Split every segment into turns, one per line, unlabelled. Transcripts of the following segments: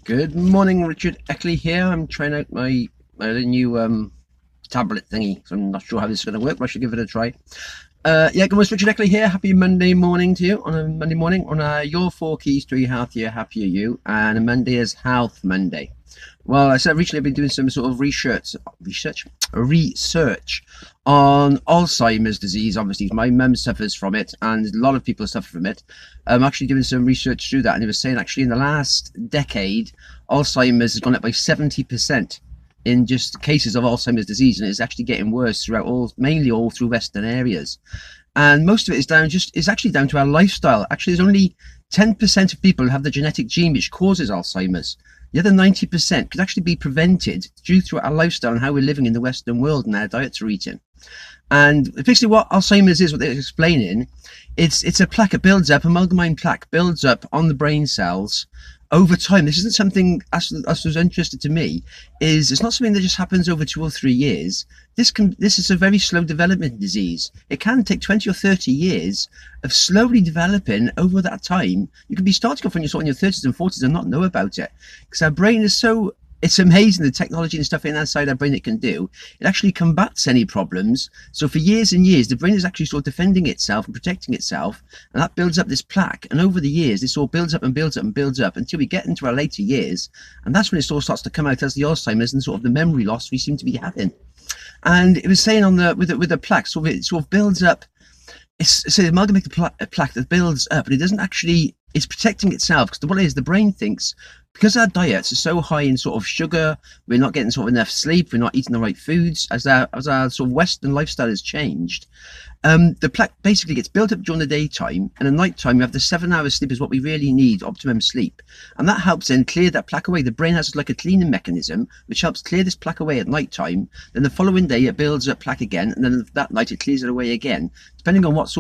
Good morning, Richard Eckley here. I'm trying out my new tablet thingy, so I'm not sure how this is going to work, but I should give it a try. Yeah, good morning, Richard Eckley here. Happy Monday morning to you on a Monday morning on your 4 keys to your healthier, happier you, and Monday is Health Monday. Well, I said recently I've been doing some sort of research on Alzheimer's disease. Obviously, my mum suffers from it, and a lot of people suffer from it. I'm actually doing some research through that, and it was saying actually in the last decade, Alzheimer's has gone up by 70% in just cases of Alzheimer's disease, and it's actually getting worse throughout mainly all through Western areas. And most of it is actually down to our lifestyle. Actually, there's only 10% of people who have the genetic gene which causes Alzheimer's. The other 90% could actually be prevented due to our lifestyle and how we're living in the Western world and our diets we're eating. And basically what Alzheimer's is, what they're explaining, it's a plaque. It builds up, amalgamine plaque builds up on the brain cells over time. This isn't something, as was interested to me, it's not something that just happens over 2 or 3 years. This is a very slow development disease. It can take 20 or 30 years of slowly developing over that time. You could be starting off when you're sort of in your 30s and 40s and not know about it, because our brain is so, it's amazing the technology and stuff inside our brain it can do. It actually combats any problems. So for years and years, the brain is actually sort of defending itself and protecting itself, and that builds up this plaque. And over the years, this all builds up and builds up and builds up until we get into our later years, and that's when it sort of starts to come out as the Alzheimer's and sort of the memory loss we seem to be having. And it was saying on with the plaque, so it sort of builds up. It's an amalgamated plaque that builds up, but it doesn't actually. It's protecting itself, because what it is, the brain thinks, because our diets are so high in sort of sugar, we're not getting sort of enough sleep, we're not eating the right foods, as our sort of Western lifestyle has changed. The plaque basically gets built up during the daytime, and at night time you have the 7 hours sleep is what we really need, optimum sleep, and that helps then clear that plaque away. The brain has like a cleaning mechanism which helps clear this plaque away at night time. Then the following day it builds up plaque again, and then that night it clears it away again, depending on what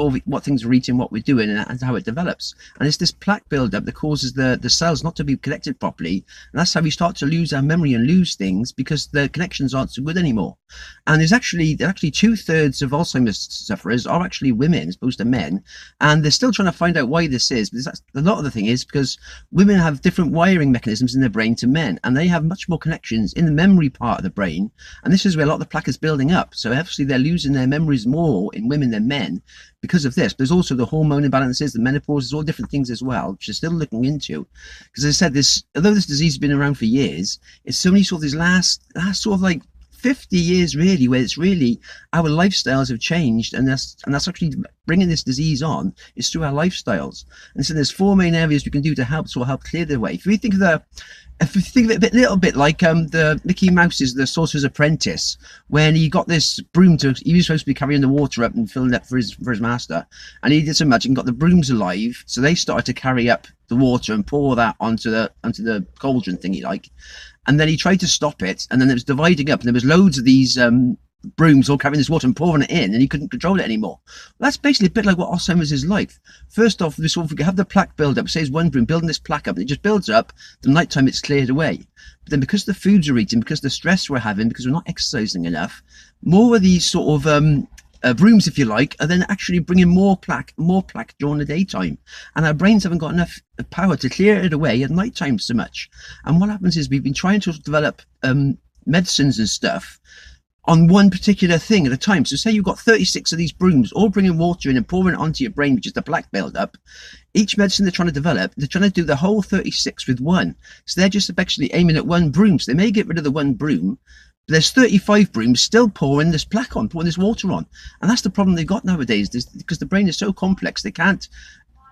things we're eating, what we're doing, and how it develops. And it's this plaque buildup that causes the cells not to be connected properly, and that's how we start to lose our memory and lose things, because the connections aren't so good anymore. And there's actually 2/3 of Alzheimer's sufferers are actually women as opposed to men, and they're still trying to find out why this is. But a lot of the thing is because women have different wiring mechanisms in their brain to men, and they have much more connections in the memory part of the brain, and this is where a lot of the plaque is building up. So obviously they're losing their memories more in women than men because of this. There's also the hormone imbalances, the menopause, there's all different things as well, which is still looking into. Because as I said, although this disease has been around for years, it's so many sort of these last sort of like 50 years really, where it's really our lifestyles have changed, and that's actually bringing this disease on, is through our lifestyles. And so there's 4 main areas we can do to help clear the way. If we think of it a little bit like the Mickey Mouse's The Sorcerer's Apprentice, when he got this broom he was supposed to be carrying the water up and filling it up for his master, and he did some magic and got the brooms alive, so they started to carry up the water and pour that onto the cauldron thingy like. And then he tried to stop it, and then it was dividing up, and there was loads of these brooms all carrying this water and pouring it in, and he couldn't control it anymore. Well, that's basically a bit like what Alzheimer's is like. First off, we have the plaque build up. Say it's one broom building this plaque up, and it just builds up. The night time it's cleared away. But then because the foods we're eating, because the stress we're having, because we're not exercising enough, more of these sort of brooms, if you like, are then actually bringing more plaque during the daytime, and our brains haven't got enough power to clear it away at night time so much. And what happens is we've been trying to develop medicines and stuff on one particular thing at a time. So say you've got 36 of these brooms all bringing water in and pouring it onto your brain, which is the plaque buildup. Each medicine they're trying to develop, they're trying to do the whole 36 with one. So they're just actually aiming at one broom. So they may get rid of the one broom, but there's 35 brooms still pouring this plaque on, pouring this water on. And that's the problem they've got nowadays, because the brain is so complex, they can't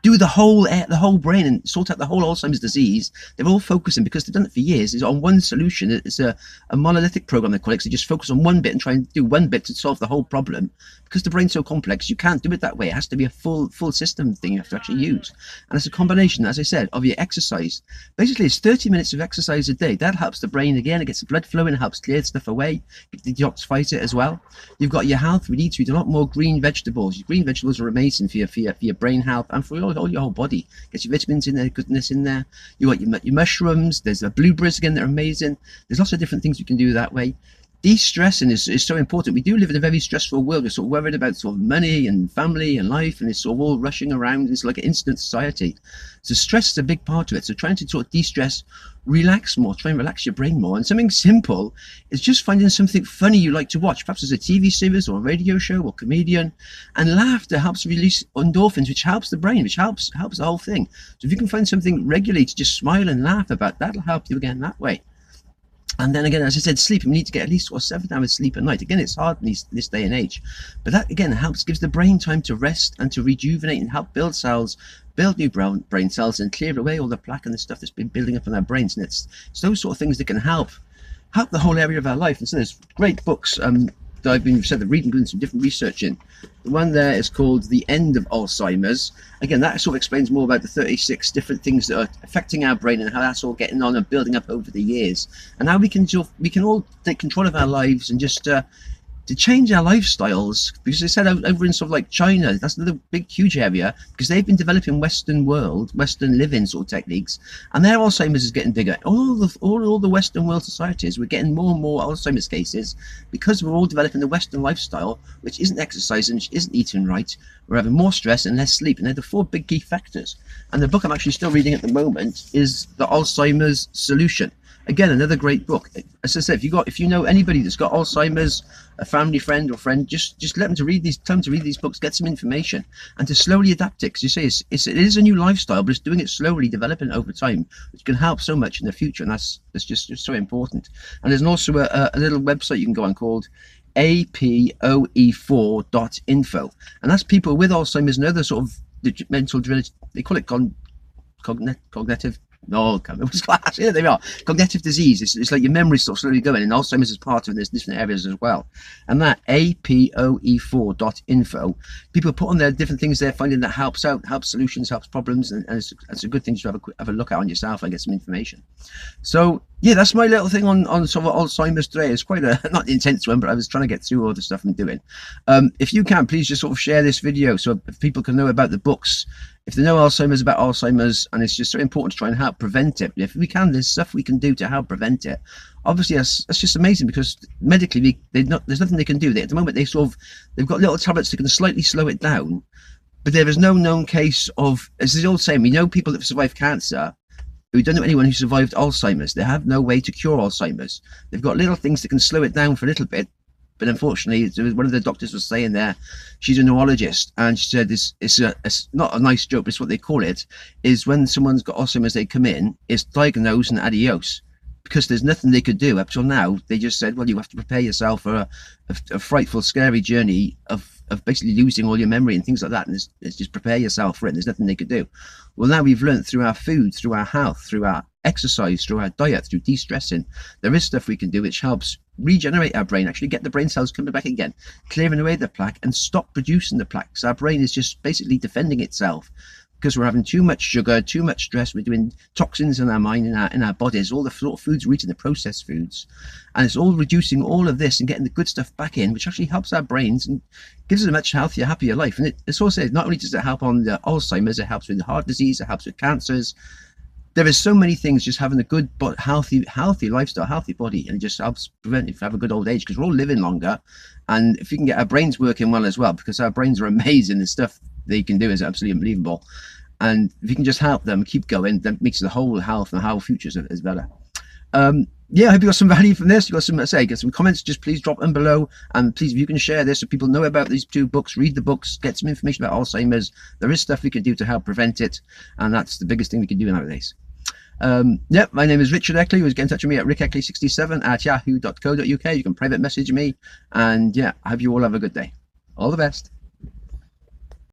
do the whole brain and sort out the whole Alzheimer's disease. They're all focusing, because they've done it for years, is on one solution. It's a monolithic program, they call it. So they just focus on one bit and try and do one bit to solve the whole problem. Because the brain's so complex, you can't do it that way. It has to be a full system thing you have to actually use. And it's a combination, as I said, of your exercise. Basically, it's 30 minutes of exercise a day. That helps the brain again. It gets the blood flowing, it helps clear stuff away, it detoxifies it as well. You've got your health. We need to eat a lot more green vegetables. Green vegetables are amazing for your brain health and for all your whole body. Gets your vitamins in there, goodness in there. You got your mushrooms. There's the blueberries again that are amazing. There's lots of different things you can do that way. de-stressing is so important. We do live in a very stressful world. We're sort of worried about sort of money and family and life, and it's sort of all rushing around. It's like an instant society. So stress is a big part of it. So trying to sort of de-stress, relax more, try and relax your brain more. And something simple is just finding something funny you like to watch. Perhaps it's a TV series or a radio show or comedian. And laughter helps release endorphins, which helps the brain, which helps the whole thing. So if you can find something regularly to just smile and laugh about, that'll help you again that way. And then again, as I said, sleep. We need to get at least 7 hours sleep a night. Again, it's hard in this day and age, but that again gives the brain time to rest and to rejuvenate and help build cells, build new brain cells, and clear away all the plaque and the stuff that's been building up in our brains. And it's those sort of things that can help the whole area of our life. And so there's great books that I've been reading, doing some different research in. The one there is called The End of Alzheimer's. Again, that sort of explains more about the 36 different things that are affecting our brain and how that's all getting on and building up over the years, and how we can all take control of our lives and just to change our lifestyles. Because they said over in sort of like China, that's another big huge area, because they've been developing Western living sort of techniques, and their Alzheimer's is getting bigger. All the Western world societies, we're getting more and more Alzheimer's cases because we're all developing the Western lifestyle, which isn't exercising, which isn't eating right. We're having more stress and less sleep, and they're the 4 big key factors. And the book I'm actually still reading at the moment is The Alzheimer's Solution. Again, another great book. As I said, if you know anybody that's got Alzheimer's, a family friend or friend, just let them to read these. Tell them to read these books, get some information, and to slowly adapt it. Because you say it is a new lifestyle, but it's doing it slowly, developing over time, which can help so much in the future, and that's just so important. And there's also a little website you can go on called apoe4.info, and that's people with Alzheimer's and other sort of mental disability. They call it cognitive. No, there they are. Cognitive disease. It's like your memory's sort of slowly going, and Alzheimer's is part of it. There's different areas as well. And that apoe4.info, people put on there different things they're finding that helps solutions, helps problems, and it's a good thing to have a look at on yourself and get some information. So yeah, that's my little thing on sort of Alzheimer's today. It's quite a not intense one, but I was trying to get through all the stuff I'm doing. If you can, please just sort of share this video so people can know about the books. If they know Alzheimer's, about Alzheimer's, and it's just so important to try and help prevent it. If we can, there's stuff we can do to help prevent it. Obviously, that's just amazing, because medically, there's nothing they can do. At the moment, they've got little tablets that can slightly slow it down, but there is no known case of, as the old saying, we know people that have survived cancer, but we don't know anyone who survived Alzheimer's. They have no way to cure Alzheimer's. They've got little things that can slow it down for a little bit. But unfortunately, one of the doctors was saying there, she's a neurologist, and she said it's not a nice joke, but it's what they call it, is when someone's got Alzheimer's, they come in, it's diagnosed and adios, because there's nothing they could do up till now. They just said, well, you have to prepare yourself for a frightful, scary journey of basically losing all your memory and things like that, and it's just prepare yourself for it, and there's nothing they could do. Well, now we've learned through our food, through our health, through our exercise, through our diet, through de-stressing, there is stuff we can do which helps regenerate our brain, actually get the brain cells coming back again, clearing away the plaque and stop producing the plaque. So our brain is just basically defending itself, because we're having too much sugar, too much stress. We're doing toxins in our mind, in our bodies, all the sort of foods we're eating, the processed foods, and it's all reducing all of this and getting the good stuff back in, which actually helps our brains and gives us a much healthier, happier life. And it's also, not only does it help on the Alzheimer's, it helps with heart disease, it helps with cancers. There is so many things, just having a good but healthy lifestyle, healthy body, and it just helps prevent you from having a good old age, because we're all living longer. And if you can get our brains working well as well, because our brains are amazing, the stuff they can do is absolutely unbelievable. And if you can just help them keep going, that makes the whole health and the whole future is better. Yeah, I hope you got some value from this. You got something to say, get some comments, just please drop them below. And please, if you can share this so people know about these 2 books, read the books, get some information about Alzheimer's. There is stuff we can do to help prevent it, and that's the biggest thing we can do nowadays. Yeah, my name is Richard Eckley. You can get in touch with me at rickeckley67@yahoo.co.uk. You can private message me, and yeah, I hope you all have a good day. All the best.